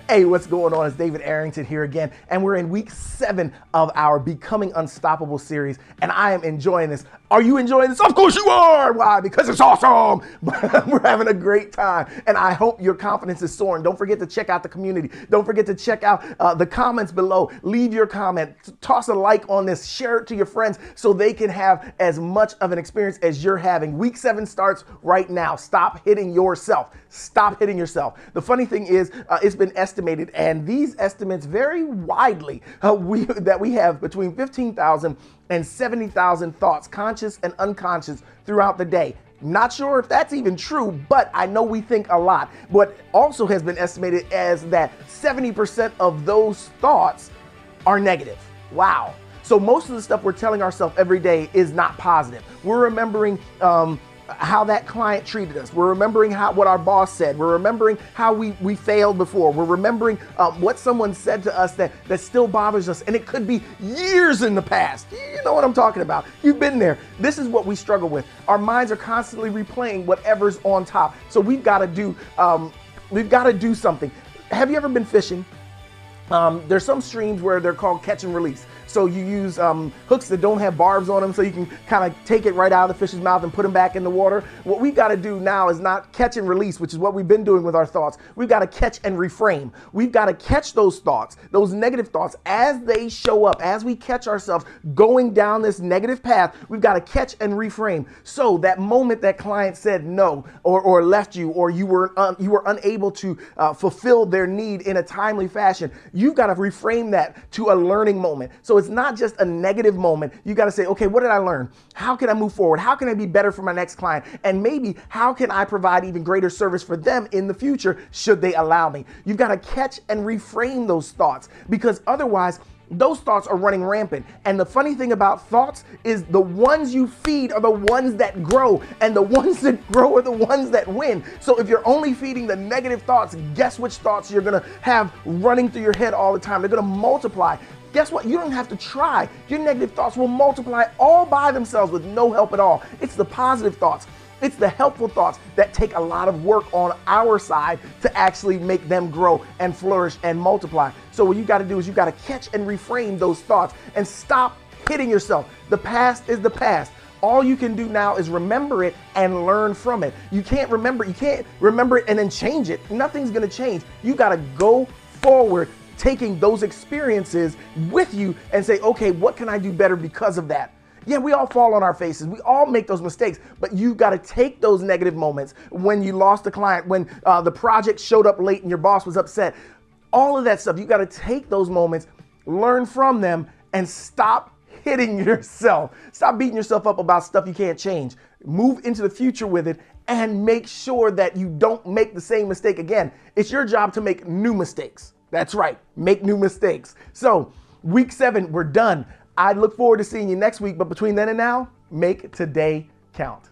Hey, what's going on? It's David Arrington here again, and we're in week 7 of our Becoming Unstoppable series, and I am enjoying this. Are you enjoying this? Of course you are! Why? Because it's awesome! We're having a great time, and I hope your confidence is soaring. Don't forget to check out the community. Don't forget to check out the comments below. Leave your comment. Toss a like on this. Share it to your friends so they can have as much of an experience as you're having. Week 7 starts right now. Stop hitting yourself. Stop hitting yourself. The funny thing is, it's been estimated, and these estimates vary widely, that we have between 15,000 and 70,000 thoughts, conscious and unconscious, throughout the day. Not sure if that's even true, but I know we think a lot. What also has been estimated as that 70% of those thoughts are negative. Wow. So most of the stuff we're telling ourselves every day is not positive. We're remembering how that client treated us. We're remembering what our boss said. We're remembering how we failed before. We're remembering what someone said to us that still bothers us. And it could be years in the past. You know what I'm talking about. You've been there. This is what we struggle with. Our minds are constantly replaying whatever's on top. So we've got to do something. Have you ever been fishing? There's some streams where they're called catch and release. So you use hooks that don't have barbs on them, so you can kind of take it right out of the fish's mouth and put them back in the water. What we've got to do now is not catch and release, which is what we've been doing with our thoughts. We've got to catch and reframe. We've got to catch those thoughts, those negative thoughts, as they show up, as we catch ourselves going down this negative path. We've got to catch and reframe. So that moment that client said no, or left you, or you were unable to fulfill their need in a timely fashion, you've got to reframe that to a learning moment. So it's not just a negative moment. You got to say, okay, what did I learn? How can I move forward? How can I be better for my next client? And maybe how can I provide even greater service for them in the future should they allow me? You've got to catch and reframe those thoughts, because otherwise those thoughts are running rampant. And the funny thing about thoughts is the ones you feed are the ones that grow, and the ones that grow are the ones that win. So if you're only feeding the negative thoughts, guess which thoughts you're going to have running through your head all the time? They're going to multiply. Guess what? You don't have to try. Your negative thoughts will multiply all by themselves with no help at all. It's the positive thoughts. It's the helpful thoughts that take a lot of work on our side to actually make them grow and flourish and multiply. So what you got to do is you got to catch and reframe those thoughts and stop hitting yourself. The past is the past. All you can do now is remember it and learn from it. You can't remember it and then change it. Nothing's going to change. You got to go forward, taking those experiences with you and say, okay, what can I do better because of that? Yeah, we all fall on our faces. We all make those mistakes, but you've got to take those negative moments when you lost a client, when the project showed up late and your boss was upset. All of that stuff, you got to take those moments, learn from them, and stop hitting yourself. Stop beating yourself up about stuff you can't change. Move into the future with it and make sure that you don't make the same mistake again. It's your job to make new mistakes. That's right, make new mistakes. So week 7, we're done. I look forward to seeing you next week, but between then and now, make today count.